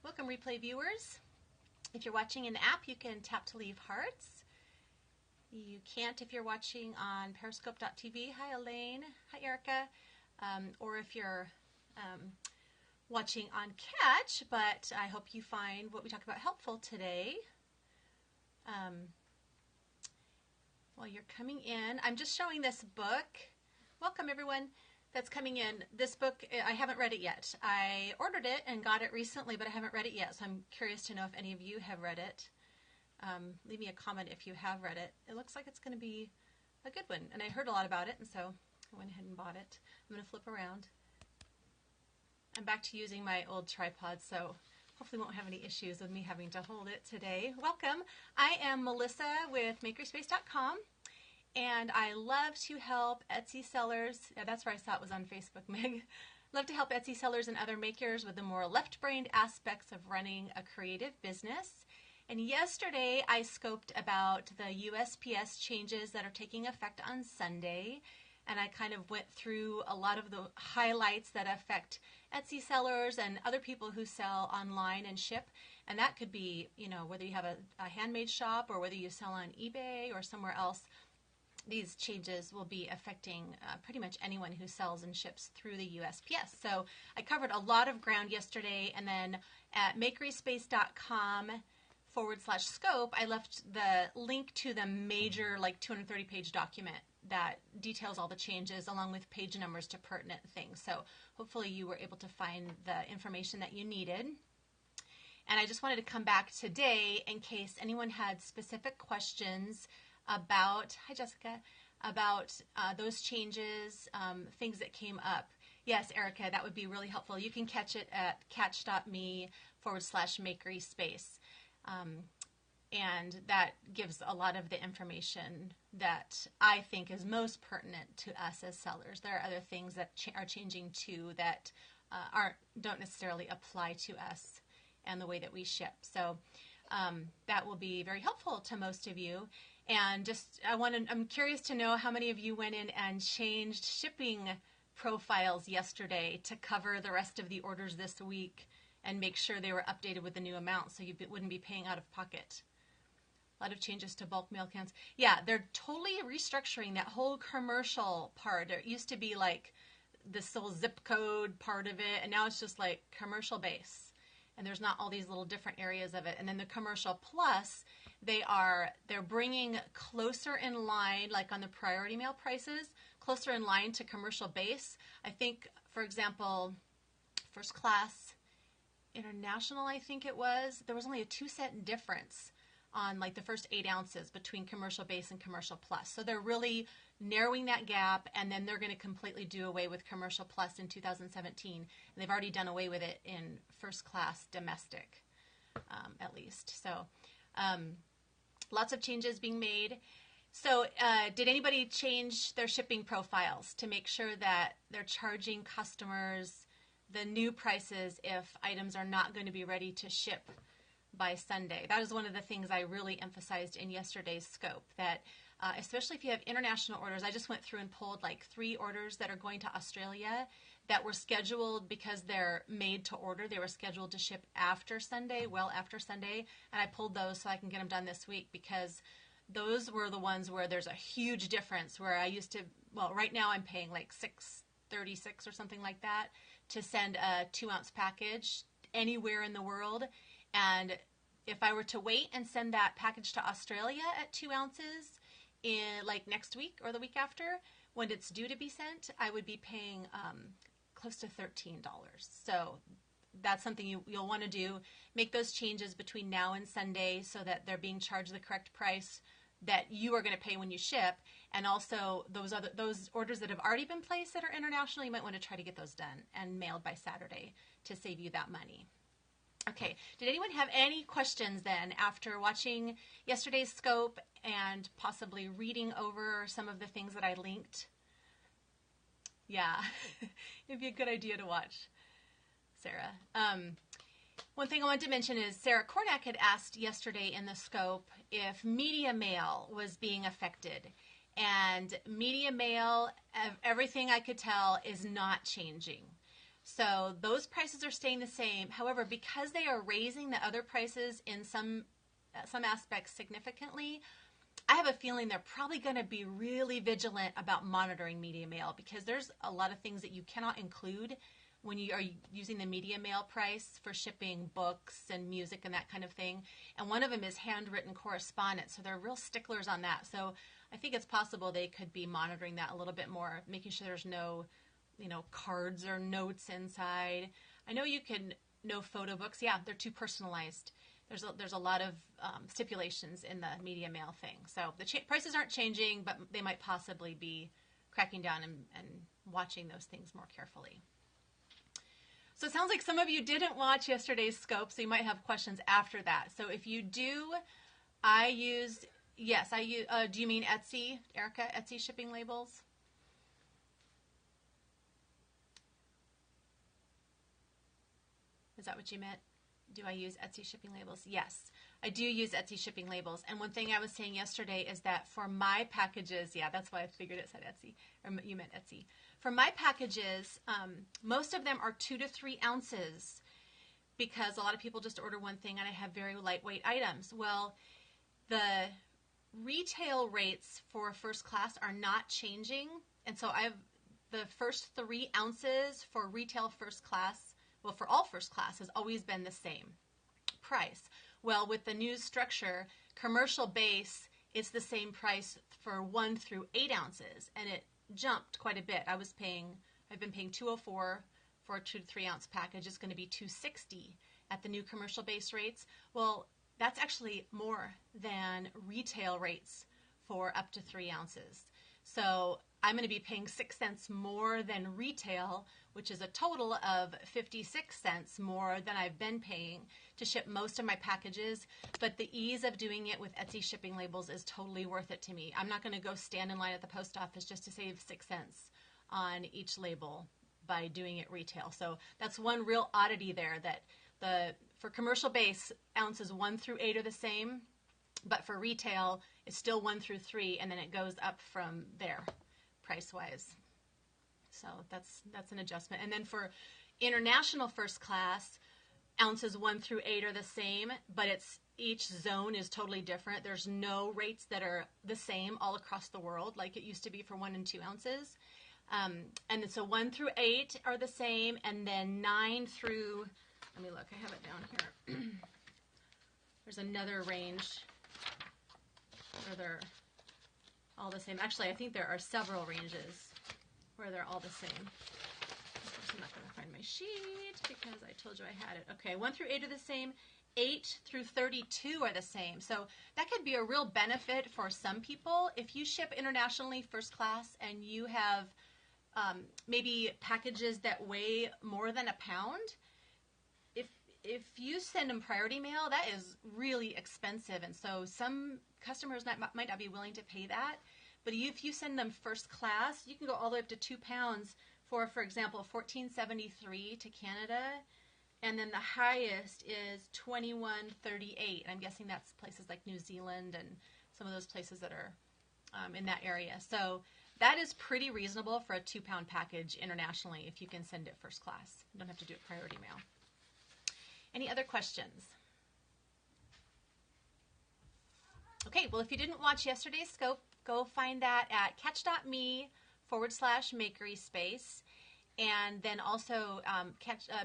Welcome, replay viewers. If you're watching in the app, you can tap to leave hearts. You can't if you're watching on periscope.tv. Hi, Elaine. Hi, Erica. Or if you're watching on Catch, but I hope you find what we talk about helpful today. While you're coming in, I'm just showing this book. Welcome, everyone that's coming in. This book, I haven't read it yet. I ordered it and got it recently, but I haven't read it yet, so I'm curious to know if any of you have read it. Leave me a comment if you have read it. It looks like it's going to be a good one, and I heard a lot about it, and so I went ahead and bought it. I'm going to flip around. I'm back to using my old tripod, so hopefully won't have any issues with me having to hold it today. Welcome. I am Melissa with MakerySpace.com. And I love to help Etsy sellers. Yeah, that's where I saw it was on Facebook, Meg. Love to help Etsy sellers and other makers with the more left-brained aspects of running a creative business. And yesterday I scoped about the USPS changes that are taking effect on Sunday. And I kind of went through a lot of the highlights that affect Etsy sellers and other people who sell online and ship. And that could be, you know, whether you have a handmade shop or whether you sell on eBay or somewhere else. These changes will be affecting pretty much anyone who sells and ships through the USPS. So I covered a lot of ground yesterday, and then at MakerySpace.com/scope, I left the link to the major, like 230-page document that details all the changes along with page numbers to pertinent things. So hopefully you were able to find the information that you needed. And I just wanted to come back today in case anyone had specific questions about, hi Jessica, about those changes, things that came up. Yes, Erica, that would be really helpful. You can catch it at catch.me/MakerySpace. And that gives a lot of the information that I think is most pertinent to us as sellers. There are other things that are changing too that don't necessarily apply to us and the way that we ship. So that will be very helpful to most of you. And just, I'm curious to know how many of you went in and changed shipping profiles yesterday to cover the rest of the orders this week and make sure they were updated with the new amount so you wouldn't be paying out of pocket. A lot of changes to bulk mail counts. Yeah, they're totally restructuring that whole commercial part. It used to be like this little zip code part of it, and now it's just like commercial base. And there's not all these little different areas of it. And then the commercial plus, they're bringing closer in line, like on the priority mail prices, closer in line to commercial base. I think, for example, first class international, I think it was, there was only a 2-cent difference on like the first 8 ounces between commercial base and commercial plus. So they're really narrowing that gap, and then they're going to completely do away with commercial plus in 2017. And they've already done away with it in first class domestic, at least. So lots of changes being made. So did anybody change their shipping profiles to make sure that they're charging customers the new prices if items are not going to be ready to ship by Sunday? That is one of the things I really emphasized in yesterday's scope, that especially if you have international orders. I just went through and pulled like 3 orders that are going to Australia that were scheduled because they're made to order. They were scheduled to ship after Sunday, well after Sunday, and I pulled those so I can get them done this week, because those were the ones where there's a huge difference, where I used to, well, right now I'm paying like $6.36 or something like that to send a 2-ounce package anywhere in the world. And if I were to wait and send that package to Australia at 2 ounces in like next week or the week after, when it's due to be sent, I would be paying close to $13. So that's something you'll want to do. Make those changes between now and Sunday so that they're being charged the correct price that you are going to pay when you ship. And also those orders that have already been placed that are international, you might want to try to get those done and mailed by Saturday to save you that money. Okay, did anyone have any questions then after watching yesterday's scope and possibly reading over some of the things that I linked? Yeah, it'd be a good idea to watch, Sarah. One thing I wanted to mention is Sarah Kornack had asked yesterday in the scope if media mail was being affected. And media mail, everything I could tell, is not changing. So those prices are staying the same. However, because they are raising the other prices in some aspects significantly, I have a feeling they're probably going to be really vigilant about monitoring media mail, because there's a lot of things that you cannot include when you are using the media mail price for shipping books and music and that kind of thing. And one of them is handwritten correspondence. So they're real sticklers on that. So I think it's possible they could be monitoring that a little bit more, making sure there's no, cards or notes inside. I know you can, no photo books. Yeah, they're too personalized. There's a lot of stipulations in the media mail thing. So the prices aren't changing, but they might possibly be cracking down and watching those things more carefully. So it sounds like some of you didn't watch yesterday's scope, so you might have questions after that. So if you do, do you mean Etsy, Erica, Etsy shipping labels? Is that what you meant? Do I use Etsy shipping labels? Yes, I do use Etsy shipping labels. And one thing I was saying yesterday is that for my packages, yeah, that's why I figured it said Etsy, or you meant Etsy. For my packages, most of them are 2 to 3 ounces, because a lot of people just order one thing and I have very lightweight items. Well, the retail rates for first class are not changing. And so I have the first 3 ounces for retail first class, well, for all first class, has always been the same price. Well, with the new structure, commercial base, it's the same price for 1 through 8 ounces, and it jumped quite a bit. I've been paying $204 for a 2 to 3 ounce package. It's going to be $260 at the new commercial base rates. Well, that's actually more than retail rates for up to 3 ounces. So I'm going to be paying 6 cents more than retail, which is a total of 56 cents more than I've been paying to ship most of my packages. But the ease of doing it with Etsy shipping labels is totally worth it to me. I'm not going to go stand in line at the post office just to save 6 cents on each label by doing it retail. So that's one real oddity there, that for commercial base, ounces 1 through 8 are the same, but for retail, it's still 1 through 3, and then it goes up from there, price-wise. So that's an adjustment. And then for international first class, ounces 1 through 8 are the same, but each zone is totally different. There's no rates that are the same all across the world like it used to be for 1 and 2 ounces. And so 1 through 8 are the same, and then 9 through, let me look, I have it down here. There's another range where they're all the same. Actually, I think there are several ranges where they're all the same. Of course, I'm not going to find my sheet because I told you I had it. Okay, 1 through 8 are the same. 8 through 32 are the same. So that could be a real benefit for some people. If you ship internationally first class and you have maybe packages that weigh more than a pound, if you send them priority mail, that is really expensive. And so some customers might not be willing to pay that. But if you send them first class, you can go all the way up to 2 pounds for example, $14.73 to Canada. And then the highest is $21.38. I'm guessing that's places like New Zealand and some of those places that are in that area. So that is pretty reasonable for a 2-pound package internationally if you can send it first class. You don't have to do it priority mail. Any other questions? Okay, well, if you didn't watch yesterday's scope, go find that at catch.me/MakerySpace. And then also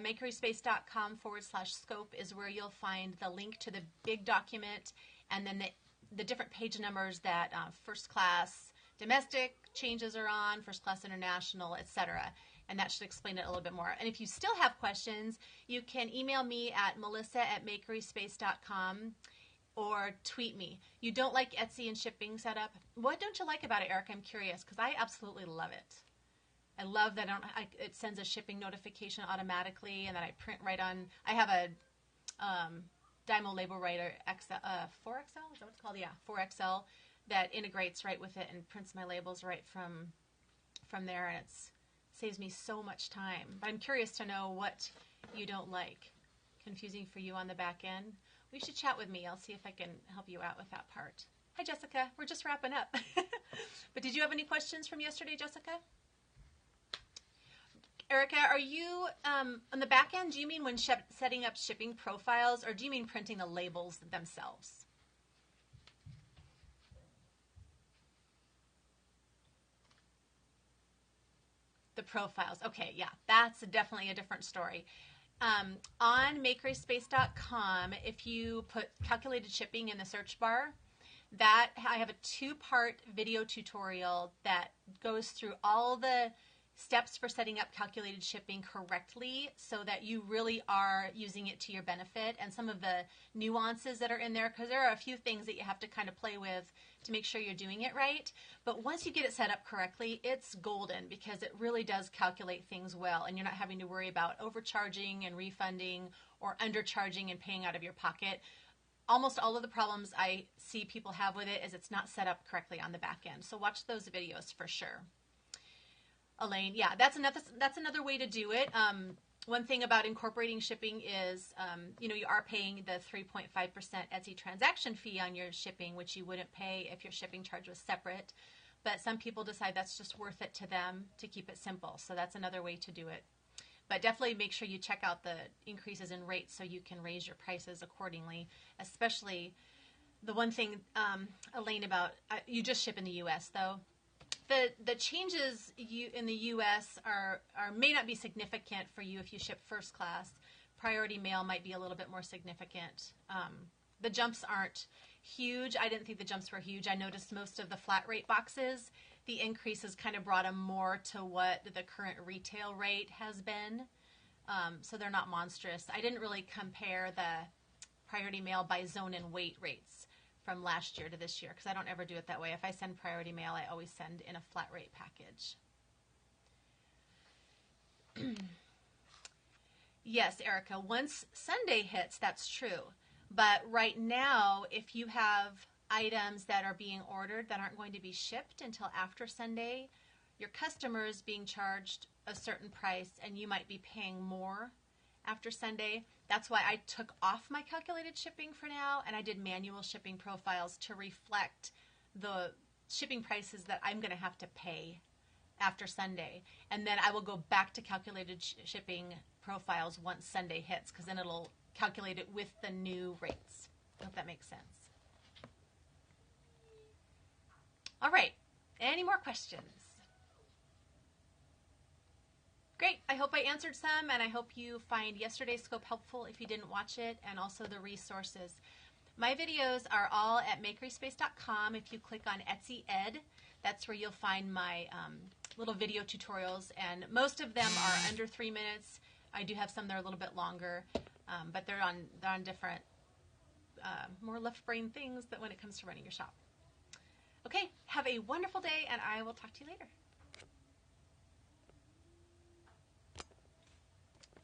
MakerySpace.com/scope is where you'll find the link to the big document, and then the different page numbers that first class domestic changes are on, first class international, etc. And that should explain it a little bit more. And if you still have questions, you can email me at melissa@MakerySpace.com or tweet me. You don't like Etsy and shipping setup? What don't you like about it, Eric? I'm curious, because I absolutely love it. I love that it sends a shipping notification automatically, and that I print right on. I have a Dymo Label Writer 4XL, is that what it's called? Yeah, 4XL, that integrates right with it and prints my labels right from there, and it saves me so much time. But I'm curious to know what you don't like. Confusing for you on the back end? We should chat with me. I'll see if I can help you out with that part. Hi, Jessica. We're just wrapping up. But did you have any questions from yesterday, Jessica? Erica, are you on the back end? Do you mean when setting up shipping profiles, or do you mean printing the labels themselves? The profiles. Okay, yeah, that's definitely a different story. On MakerySpace.com, if you put calculated shipping in the search bar, that I have a two-part video tutorial that goes through all the steps for setting up calculated shipping correctly so that you really are using it to your benefit, and some of the nuances that are in there, because there are a few things that you have to kind of play with to make sure you're doing it right. But once you get it set up correctly, it's golden, because it really does calculate things well, and you're not having to worry about overcharging and refunding or undercharging and paying out of your pocket. Almost all of the problems I see people have with it is it's not set up correctly on the back end. So watch those videos for sure. Elaine, yeah, that's another way to do it. One thing about incorporating shipping is, you are paying the 3.5% Etsy transaction fee on your shipping, which you wouldn't pay if your shipping charge was separate. But some people decide that's just worth it to them to keep it simple. So that's another way to do it. But definitely make sure you check out the increases in rates so you can raise your prices accordingly. Especially the one thing, Elaine, about you just ship in the U.S. though. The changes in the U.S. are may not be significant for you if you ship first class. Priority mail might be a little bit more significant. The jumps aren't huge. I didn't think the jumps were huge. I noticed most of the flat rate boxes, the increases kind of brought them more to what the current retail rate has been. So they're not monstrous. I didn't really compare the priority mail by zone and weight rates from last year to this year, because I don't ever do it that way. If I send priority mail, I always send in a flat rate package. Yes, Erica, once Sunday hits, that's true. But right now, if you have items that are being ordered that aren't going to be shipped until after Sunday, your customer is being charged a certain price and you might be paying more after Sunday. That's why I took off my calculated shipping for now, and I did manual shipping profiles to reflect the shipping prices that I'm going to have to pay after Sunday. And then I will go back to calculated shipping profiles once Sunday hits, because then it'll calculate it with the new rates. I hope that makes sense. All right. Any more questions? Great. I hope I answered some, and I hope you find yesterday's scope helpful if you didn't watch it, and also the resources. My videos are all at MakerySpace.com. If you click on Etsy Ed, that's where you'll find my little video tutorials, and most of them are under 3 minutes. I do have some that are a little bit longer, but they're on different, more left brain things that when it comes to running your shop. Okay, have a wonderful day, and I will talk to you later.